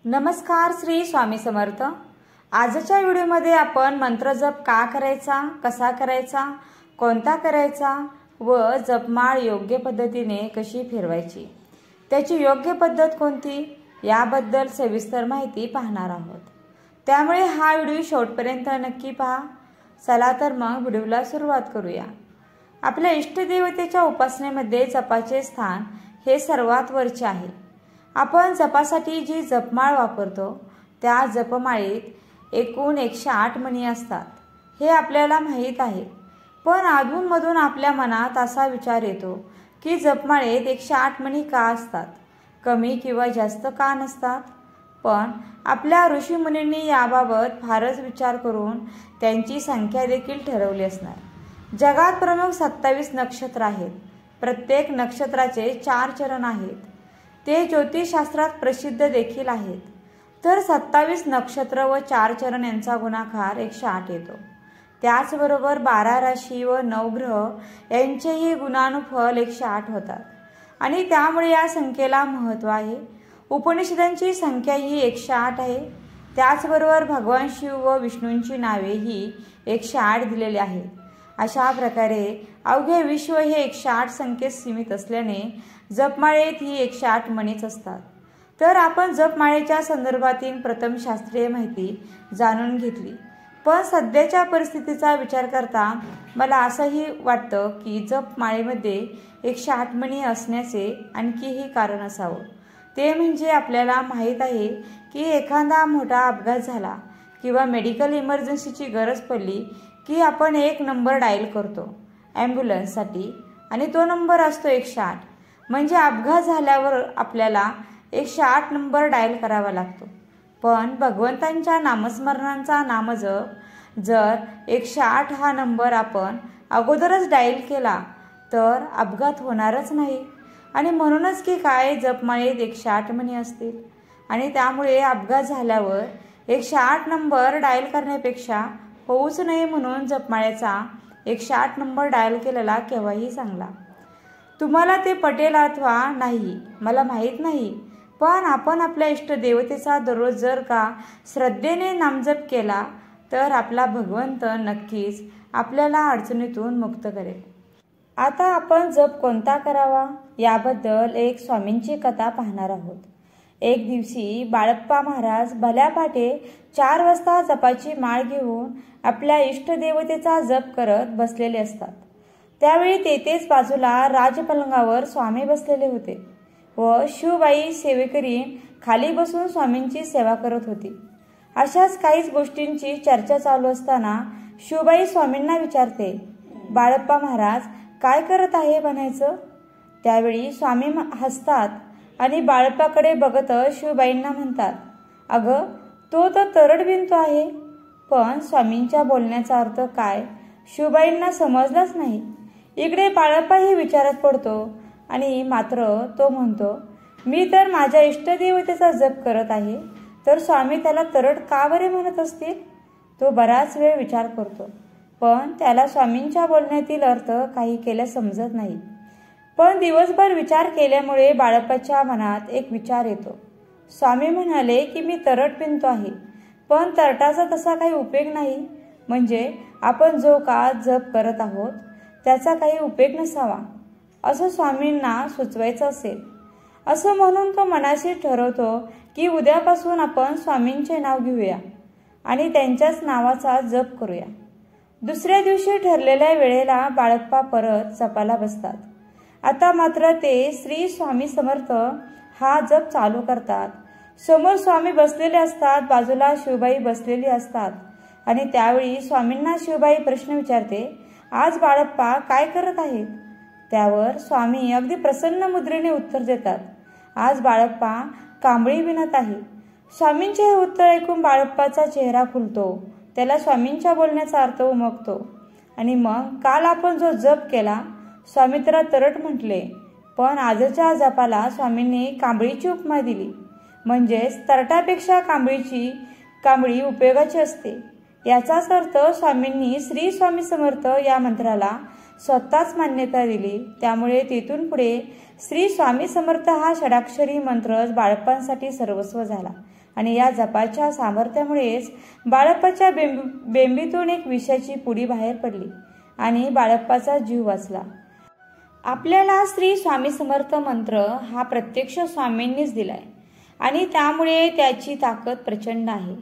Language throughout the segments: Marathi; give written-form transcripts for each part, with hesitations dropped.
नमस्कार, श्री स्वामी समर्थ। आजच्या व्हिडिओमध्ये आपण मंत्र जप का करायचा, कसा करायचा, कोणता करायचा व जपमाळ योग्य पद्धतीने कशी फिरवायची, त्याची योग्य पद्धत कोणती याबद्दल सविस्तर माहिती पाहणार आहोत। त्यामुळे हा व्हिडिओ शेवटपर्यंत नक्की पहा। चला तर मग व्हिडिओला सुरुवात करूया। आपल्या इष्टदेवतेच्या उपासनेमध्ये जपाचे स्थान हे सर्वात वरचे आहे। आपण जपासाठी जी जपमाळ वापरतो त्या जपमाळेत एकूण 108 मणी असतात, हे आपल्याला माहीत आहे। पण अधूनमधून आपल्या मनात असा विचार येतो की जपमाळेत 108 मणी का असतात, कमी किंवा जास्त का नसतात। पण आपल्या ऋषीमुनींनी याबाबत फारच विचार करून त्यांची संख्या देखील ठरवली असणार। जगात प्रमुख 27 नक्षत्र आहेत। प्रत्येक नक्षत्राचे 4 चरण आहेत। ते ज्योतिषशास्त्रात प्रसिद्ध देखील आहेत। तर 27 नक्षत्र व 4 चरण यांचा गुणाकार 108 येतो। त्याचबरोबर 12 राशी व 9 ग्रह यांचेही गुणानुफल 108 होतात आणि त्यामुळे या संख्येला महत्त्व आहे। उपनिषदांची संख्या ही 108 आहे। त्याचबरोबर भगवान शिव व विष्णूंची नावे ही 108 दिलेली आहेत। अशा प्रकारे अवघे विश्व हे 108 संख्येत सीमित असल्याने जपमाळेत ही 108 मणीच असतात। तर आपण जपमाळेच्या संदर्भातील प्रथम शास्त्रीय माहिती जाणून घेतली। पण सध्याच्या परिस्थितीचा विचार करता मला असंही वाटतं की जपमाळेमध्ये 108 मणी असण्याचे आणखीही कारण असावं। ते म्हणजे आपल्याला माहीत आहे की एखादा मोठा अपघात झाला किंवा मेडिकल इमर्जन्सीची गरज पडली की आपण एक नंबर डायल करतो ॲम्ब्युलन्ससाठी आणि तो नंबर असतो 108। म्हणजे अपघात झाल्यावर आपल्याला 108 नंबर डायल करावा लागतो। पण भगवंतांच्या नामस्मरणांचा नामजप जर 108 हा नंबर आपण अगोदरच डायल केला तर अपघात होणारच नाही। आणि म्हणूनच की काय जपमाळेत 108 मणी असतील आणि त्यामुळे अपघात झाल्यावर 108 नंबर डायल करण्यापेक्षा होऊच नये म्हणून जपमाळेचा 108 नंबर डायल केलेला केव्हाही चांगला। तुम्हाला ते पटेल अथवा नाही मला माहीत नाही, पण आपण आपल्या इष्टदेवतेचा दररोज जर का श्रद्धेने नामजप केला तर आपला भगवंत नक्कीच आपल्याला अडचणीतून मुक्त करेल। आता आपण जप कोणता करावा याबद्दल एक स्वामींची कथा पाहणार आहोत। एक दिवशी बाळप्पा महाराज भल्या पहाटे 4 वाजता जपाची माळ घेऊन आपल्या इष्टदेवतेचा जप करत बसलेले असतात। त्यावेळी तेथेच बाजूला राजपलंगावर स्वामी बसलेले होते व शिवबाई सेवेकरी खाली बसून स्वामींची सेवा करत होती। अशाच काहीच गोष्टींची चर्चा चालू असताना शिवबाई स्वामींना विचारते, बाळप्पा महाराज काय करत आहे म्हणायचं। त्यावेळी स्वामी हसतात आणि बाळप्पाकडे बघत शिवबाईंना म्हणतात, अगं तो तर तरड विणतो आहे। पण स्वामींच्या बोलण्याचा अर्थ काय शिवबाईंना समजलाच नाही। इकडे बाळप्पाही विचारात पडतो आणि मात्र तो म्हणतो, मी तर माझ्या इष्टदेवतेचा जप करत आहे, तर स्वामी त्याला तरड का बरे म्हणत असतील। तो बराच वेळ विचार करतो, पण त्याला स्वामींच्या बोलण्यातील अर्थ काही केल्या समजत नाही। पण दिवसभर विचार केल्यामुळे बाळप्पाच्या मनात एक विचार येतो। स्वामी म्हणाले की मी तरट विणतो आहे, पण तरटाचा तसा काही उपयोग नाही, म्हणजे आपण जो का जप करत आहोत त्याचा काही उपयोग नसावा असं स्वामींना सुचवायचं असेल। असं म्हणून तो मनाशी ठरवतो की उद्यापासून आपण स्वामींचे नाव घेऊया आणि त्यांच्याच नावाचा जप करूया। दुसऱ्या दिवशी ठरलेल्या वेळेला बाळप्पा परत जपाला बसतात। आता मात्र ते श्री स्वामी समर्थ हा जप चालू करतात। समोर स्वामी बसलेले असतात, बाजूला शिवबाई बसलेली असतात आणि त्यावेळी स्वामींना शिवबाई प्रश्न विचारते, आज बाळप्पा काय करत आहेत। त्यावर स्वामी अगदी प्रसन्न मुद्रेने उत्तर देतात, आज बाळप्पा कांबळी विणत आहे। स्वामींचे हे उत्तर ऐकून बाळप्पाचा चेहरा खुलतो, त्याला स्वामींच्या बोलण्याचा अर्थ उमगतो आणि मग काल आपण जो जप केला स्वामी त्याला तरट म्हटले, पण आजच्या जपाला स्वामींनी कांबळीची उपमा दिली, म्हणजेच तरटापेक्षा कांबळी उपयोगाची असते। याचाच अर्थ स्वामींनी श्री स्वामी समर्थ या मंत्राला स्वतःच मान्यता दिली। त्यामुळे तिथून पुढे श्री स्वामी समर्थ हा षडाक्षरी मंत्रच बाळप्पांसाठी सर्वस्व झाला आणि या जपाच्या सामर्थ्यामुळेच बाळप्पाच्या बेंबीतून एक विषाची पुडी बाहेर पडली आणि बाळप्पाचा जीव वाचला। आपल्याला श्री स्वामी समर्थ मंत्र हा प्रत्यक्ष स्वामींनीच दिलाय आणि त्यामुळे त्याची ताकद प्रचंड आहे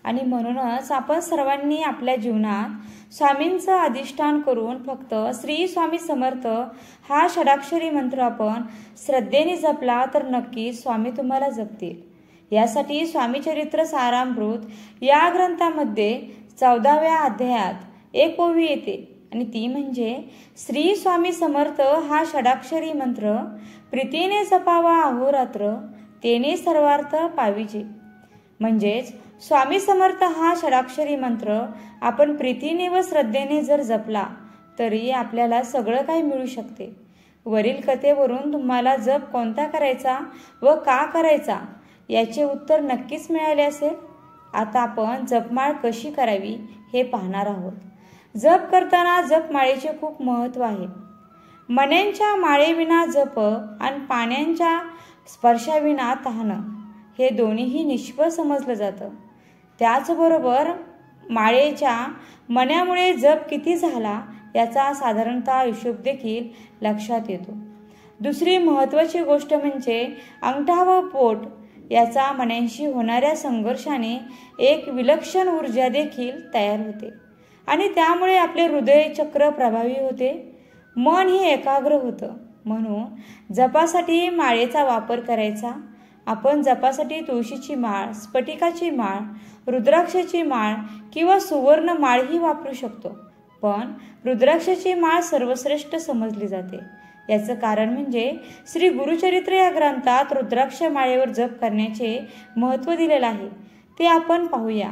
आणि म्हणूनच आपण सर्वांनी आपल्या जीवनात स्वामींचं अधिष्ठान करून फक्त श्री स्वामी समर्थ हा षडाक्षरी मंत्र आपण श्रद्धेने जपला तर नक्की स्वामी तुम्हाला जपतील। यासाठी स्वामी चरित्र सारामृत या ग्रंथामध्ये 14व्या अध्यायात एक ओवी येते आणि ती म्हणजे श्री स्वामी समर्थ हा षडाक्षरी मंत्र प्रीतीने जपावा अहोरात्र तेने सर्वार्थ पाविजे। म्हणजेच स्वामी समर्थ हा षडाक्षरी मंत्र आपण प्रीतीने व श्रद्धेने जर जपला तरी आपल्याला सगळं काही मिळू शकते। वरील कथेवरून तुम्हाला जप कोणता करायचा व का करायचा याचे उत्तर नक्कीच मिळाले असेल। आता आपण जपमाळ कशी करावी हे पाहणार आहोत। जप करताना जपमाळेचे खूप महत्त्व आहे। मण्यांच्या माळेविना जप आणि पाण्याच्या स्पर्शाविना तहान हे दोन्हीही निष्फळ समजलं जातं। त्याचबरोबर माळेच्या मण्यामुळे जप किती झाला याचा साधारणतः हिशोब देखील लक्षात येतो। दुसरी महत्त्वाची गोष्ट म्हणजे अंगठा व पोट याचा मण्यांशी होणाऱ्या संघर्षाने एक विलक्षण ऊर्जा देखील तयार होते आणि त्यामुळे आपले हृदय चक्र प्रभावी होते, मन ही एकाग्र होतं। म्हणून जपासाठी माळेचा वापर करायचा। आपण जपासाठी तुळशीची माळ, स्फटिकाची माळ, रुद्राक्षाची माळ किंवा सुवर्ण माळही वापरू शकतो, पण रुद्राक्षाची माळ सर्वश्रेष्ठ समजली जाते। याचं कारण म्हणजे श्री गुरुचरित्र या ग्रंथात रुद्राक्ष माळेवर जप करण्याचे महत्त्व दिलेलं आहे, ते आपण पाहूया।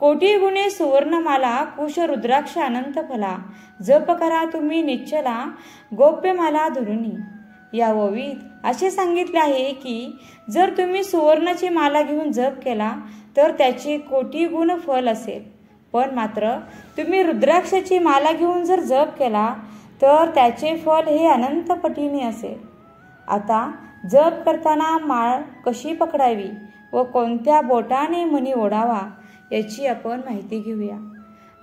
कोटी गुणे सुवर्णमाला कुश रुद्राक्ष अनंत फला जप करा तुम्ही निश्चला गोप्यमाला धरुणी। या ओवीत असे सांगितले आहे की जर तुम्ही सुवर्णाची माला घेऊन जप केला तर त्याचे कोटी गुण फल असेल, पण मात्र तुम्ही रुद्राक्षाची माला घेऊन जर जप केला तर त्याचे फल हे अनंत पटीने असेल। आता जप करताना माळ कशी पकडावी व कोणत्या बोटाने मणी ओढावा याची आपण माहिती घेऊया।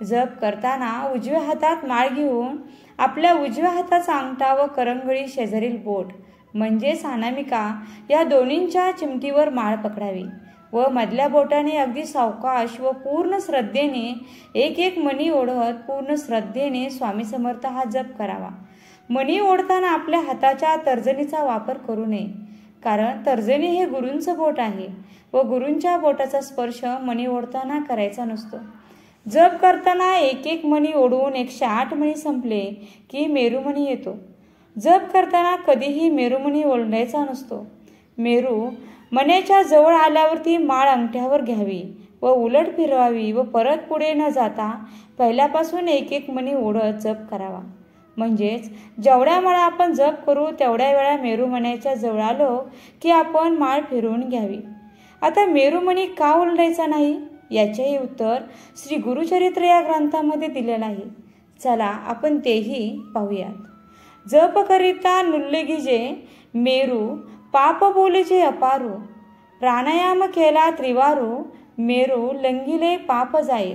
जप करताना उजव्या हातात माळ घेऊन आपल्या उजव्या हाताचा अंगठा व करंगळी शेजारील बोट म्हणजेच अनामिका या दोन्हींच्या चिमटीवर माळ पकडावी व मधल्या बोटाने अगदी सावकाश व पूर्ण श्रद्धेने एक एक मणी ओढत पूर्ण श्रद्धेने स्वामी समर्थ हा जप करावा। मणी ओढताना आपल्या हाताच्या तर्जनीचा वापर करू नये, कारण तर्जनी हे गुरूंचं बोट आहे व गुरूंच्या बोटाचा स्पर्श मणी ओढताना करायचा नसतो। जप करताना एक एक मणी ओढून 108 मणी संपले की मेरुमणी येतो। जप करताना कधीही मेरुमणी ओढायचा नसतो। मेरू मण्याच्या जवळ आल्यावरती माळ अंगठ्यावर घ्यावी व उलट फिरवावी व परत पुढे न जाता पहिल्यापासून एक एक मणी ओढत जप करावा। म्हणजेच जेवढ्या वेळा आपण जप करू तेवढ्या वेळा मेरुमण्याच्या जवळ आलो की आपण माळ फिरवून घ्यावी। आता मेरुमणी का ओलांडायचा नाही याचेही उत्तर श्री गुरुचरित्र या ग्रंथामध्ये दिलेलं आहे। चला आपण तेही पाहूयात। जप करिता नुल्लेगिजे मेरू पाप बोलेचे अपारू प्राणायाम केला त्रिवारू मेरू लंगिले पाप जाय।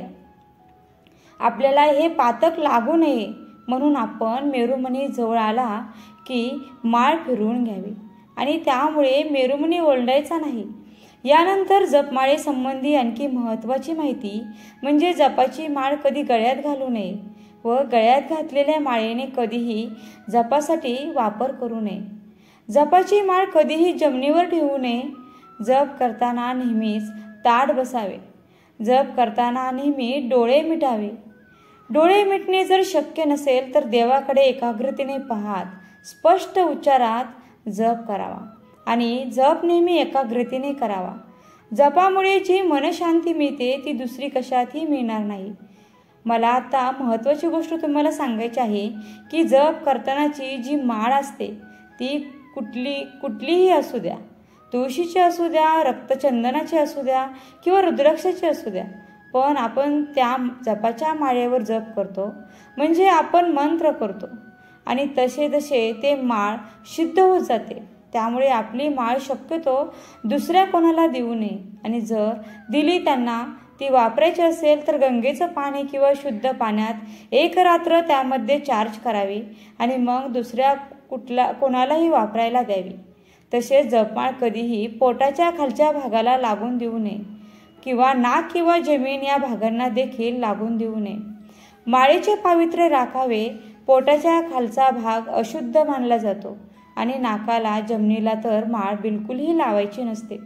आपल्याला हे पातक लागू नये म्हणून आपण मेरुमणी जवळ आला की माळ फिरवून घ्यावी आणि त्यामुळे मेरुमणी ओलांडायचा नाही। यानंतर जपमाळे संबंधी आणखी महत्त्वाची माहिती म्हणजे जपाची माळ कधी गळ्यात घालू नये व गळ्यात घातलेल्या माळेने कधीही जपासाठी वापर करू नये। जपाची माळ कधीही जमिनीवर ठेवू नये। जप करताना नेहमीच ताठ बसावे। जप करताना नेहमी डोळे मिटावे। डोळे मिटणे जर शक्य नसेल तर देवाकडे एकाग्रतेने पाहत स्पष्ट उच्चारात जप करावा आणि जप नेहमी एकाग्रतेने करावा। जपामुळे जी मनशांती मिळते ती दुसरी कशातही मिळणार नाही। मला आता महत्त्वाची गोष्ट तुम्हाला सांगायची आहे की जप करतानाची जी माळ असते ती कुठलीही असू द्या, तुळशीची असू द्या, रक्तचंदनाची असू द्या किंवा रुद्राक्षाची असू द्या, पण आपण त्या जपाच्या माळेवर जप करतो म्हणजे आपण मंत्र करतो आणि तसे तसे ते माळ सिद्ध होत जाते। त्यामुळे आपली माळ शक्यतो दुसऱ्या कोणाला देऊ नये आणि जर दिली त्यांना ती वापरायची असेल तर गंगेचं पाणी किंवा शुद्ध पाण्यात एक रात्र त्यामध्ये चार्ज करावी आणि मग दुसऱ्या कोणालाही वापरायला द्यावी। तसेच जपमाळ कधीही पोटाच्या खालच्या भागाला लागून देऊ नये किंवा नाक किंवा जमीन या भागांना देखील लागून देऊ नये। माळेचे पावित्र्य राखावे। पोटाच्या खालचा भाग अशुद्ध मानला जातो आणि नाकाला जमिनीला तर माळ बिलकुलही लावायची नसते।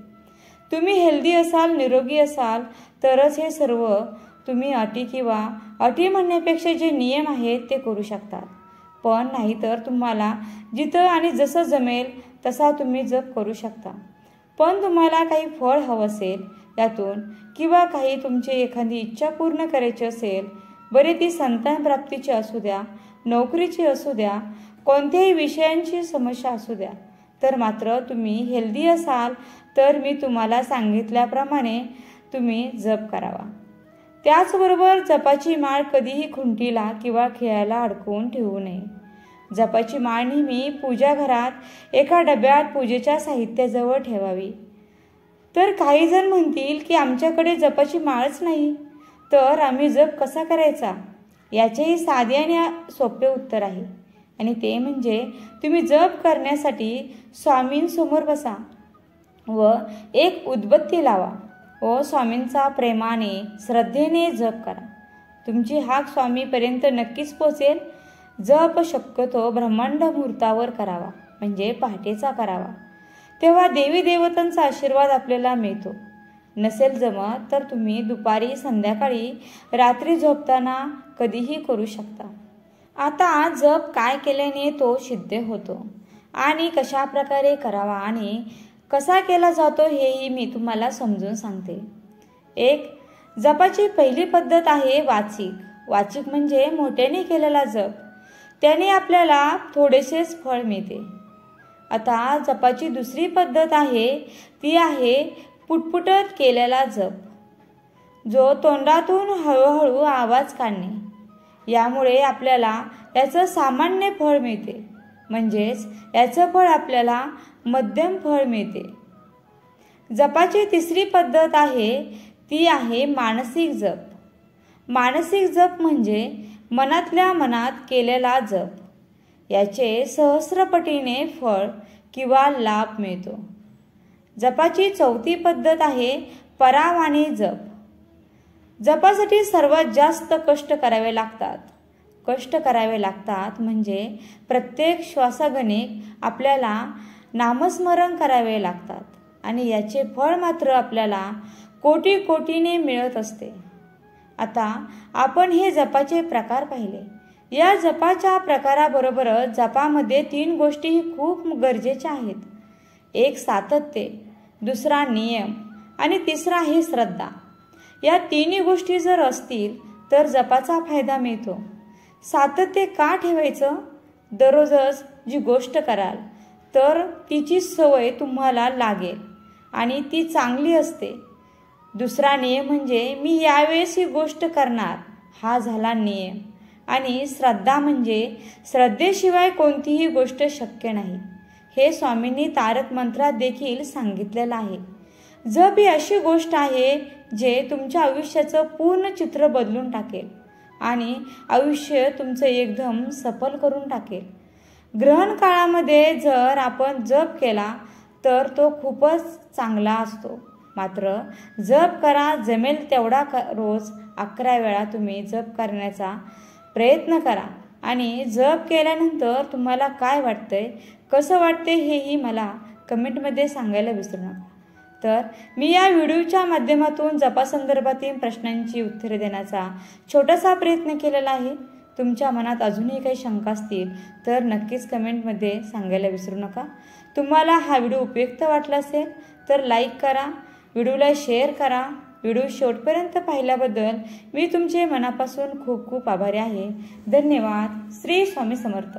तुम्ही हेल्दी असाल, निरोगी असाल तरच हे सर्व तुम्ही अटी म्हणण्यापेक्षा जे नियम आहेत ते करू शकता। पण नाहीतर तुम्हाला जिथं आणि जसं जमेल तसा तुम्ही जप करू शकता। पण तुम्हाला काही फळ हवं असेल यातून किंवा काही तुमची एखादी इच्छा पूर्ण करायची असेल, बरे ती संतान प्राप्तीची असू द्या, नोकरीची असू द्या, कोणत्याही विषयांची समस्या असू द्या, तर मात्र तुम्ही हेल्दी असाल तर मी तुम्हाला सांगितल्याप्रमाणे तुम्ही जप करावा। त्याचबरोबर जपाची माळ कधीही खुंटीला किंवा खिळ्याला अडकवून ठेवू नये। जपाची माळ नेहमी पूजा घरात एका डब्यात पूजेच्या साहित्याजवळ ठेवावी। तर काही जण म्हणतील की आमच्याकडे जपाची माळच नाही, तर आम्ही जप कसा करायचा? याचेही साधे आणि सोपे उत्तर आहे आणि ते म्हणजे तुम्ही जप करण्यासाठी स्वामींसमोर बसा व एक उदबत्ती लावा व स्वामींचा प्रेमाने श्रद्धेने जप करा। तुमची हाक स्वामीपर्यंत नक्कीच पोहोचेल। जप शक्यतो ब्रह्मांड मुहूर्तावर करावा, म्हणजे पहाटेचा करावा, तेव्हा देवी देवतांचा आशीर्वाद आपल्याला मिळतो। नसेल जमत तर तुम्ही दुपारी, संध्याकाळी, रात्री झोपताना कधीही करू शकता। आता जप काय केल्याने तो सिद्ध होतो आणि कशा प्रकारे करावा आणि कसा केला जातो हेही मी तुम्हाला समजून सांगते। एक, जपाची पहिली पद्धत आहे वाचिक। वाचिक म्हणजे मोठ्याने केलेला जप। त्याने आपल्याला थोडेसेच फळ मिळते। आता जपाची दुसरी पद्धत आहे ती आहे पुटपुटत केलेला जप, जो तोंडातून हळूहळू आवाज काढणे। यामुळे आपल्याला याचं सामान्य फळ मिळते, म्हणजेच याचं फळ आपल्याला मध्यम फळ मिळते। जपाची तिसरी पद्धत आहे ती आहे मानसिक जप। मानसिक जप म्हणजे मनातल्या मनात केलेला जप। याचे सहस्रपटीने फळ किंवा लाभ मिळतो। जपाची चौथी पद्धत आहे परावाणी जप। जपासाठी सर्वात जास्त कष्ट करावे लागतात। कष्ट करावे लागतात म्हणजे प्रत्येक श्वासागणिक आपल्याला नामस्मरण करावे लागतात आणि याचे फळ मात्र आपल्याला कोटी कोटीने मिळत असते। आता आपण हे जपाचे प्रकार पाहिले। या जपाच्या प्रकाराबरोबरच जपामध्ये 3 गोष्टी खूप गरजेच्या आहेत। एक सातत्य, दुसरा नियम आणि तिसरा आहे श्रद्धा। या 3 गोष्टी जर असतील तर जपाचा फायदा मिळतो। सातत्य का ठेवायचं? दररोजच जी गोष्ट कराल तर तिची सवय तुम्हाला लागेल आणि ती चांगली असते। दुसरा नियम म्हणजे मी यावेळेस ही गोष्ट करणार, हा झाला नियम। आणि श्रद्धा म्हणजे श्रद्धेशिवाय कोणतीही गोष्ट शक्य नाही। हे स्वामींनी तारक मंत्रात देखील सांगितलेलं आहे। जप ही अशी गोष्ट आहे जे तुमच्या आयुष्याचं पूर्ण चित्र बदलून टाकेल आणि आयुष्य तुमचं एकदम सफल करून टाकेल। ग्रहण काळामध्ये जर आपण जप केला तर तो खूपच चांगला असतो। मात्र जप करा, जमेल तेवढा रोज 11 वेळा तुम्ही जप करण्याचा प्रयत्न करा आणि जप केल्यानंतर तुम्हाला काय वाटतंय, कसं वाटते हेही मला कमेंटमध्ये सांगायला विसरू नका। तर मी या व्हिडिओच्या माध्यमातून जपासंदर्भातील प्रश्नांची उत्तरे देण्याचा छोटासा प्रयत्न केलेला आहे। तुमच्या मनात अजूनही काही शंका असतील तर नक्कीच कमेंटमध्ये सांगायला विसरू नका। तुम्हाला हा व्हिडिओ उपयुक्त वाटला असेल तर लाईक करा, व्हिडिओला शेअर करा। व्हिडिओ शेवटपर्यंत पाहिल्याबद्दल मी तुमचे मनापासून खूप खूप आभारी आहे। धन्यवाद। श्री स्वामी समर्थ।